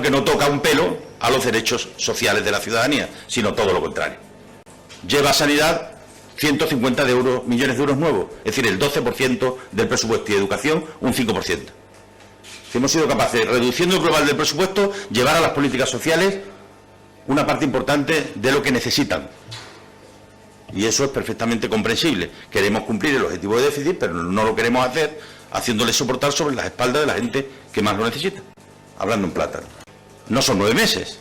que no toca un pelo a los derechos sociales de la ciudadanía, sino todo lo contrario. Lleva a sanidad 150 millones de euros nuevos, es decir, el 12% del presupuesto, y educación un 5%. Si hemos sido capaces, reduciendo el global del presupuesto, llevar a las políticas sociales una parte importante de lo que necesitan. Y eso es perfectamente comprensible. Queremos cumplir el objetivo de déficit, pero no lo queremos hacer haciéndole soportar sobre las espaldas de la gente que más lo necesita. Hablando en plata. No son 9 meses,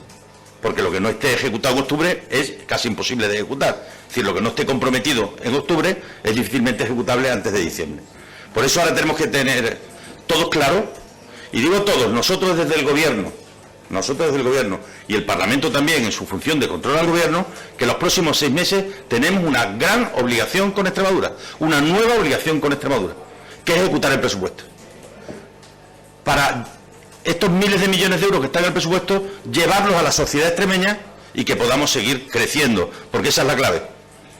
porque lo que no esté ejecutado en octubre es casi imposible de ejecutar. Es decir, lo que no esté comprometido en octubre es difícilmente ejecutable antes de diciembre. Por eso ahora tenemos que tener todos claro, y digo todos, nosotros desde el Gobierno y el Parlamento también en su función de control al Gobierno, que los próximos 6 meses tenemos una gran obligación con Extremadura, una nueva obligación con Extremadura, que es ejecutar el presupuesto. Para estos miles de millones de euros que están en el presupuesto, llevarlos a la sociedad extremeña y que podamos seguir creciendo, porque esa es la clave.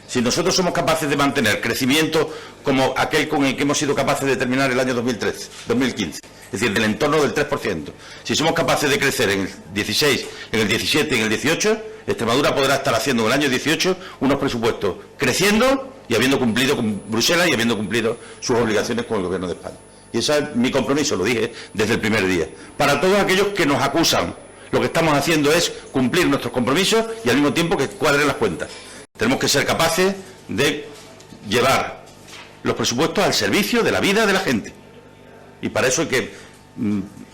Si nosotros somos capaces de mantener crecimiento como aquel con el que hemos sido capaces de terminar el año 2015, es decir, del entorno del 3%, si somos capaces de crecer en el 16, en el 17 y en el 18, Extremadura podrá estar haciendo en el año 18 unos presupuestos creciendo y habiendo cumplido con Bruselas y habiendo cumplido sus obligaciones con el Gobierno de España. Y ese es mi compromiso, lo dije desde el primer día. Para todos aquellos que nos acusan, lo que estamos haciendo es cumplir nuestros compromisos y al mismo tiempo que cuadren las cuentas. Tenemos que ser capaces de llevar los presupuestos al servicio de la vida de la gente. Y para eso hay que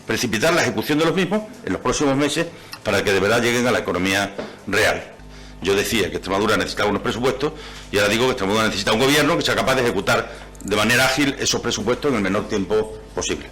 precipitar la ejecución de los mismos en los próximos meses para que de verdad lleguen a la economía real. Yo decía que Extremadura necesitaba unos presupuestos y ahora digo que Extremadura necesita un gobierno que sea capaz de ejecutar de manera ágil esos presupuestos en el menor tiempo posible.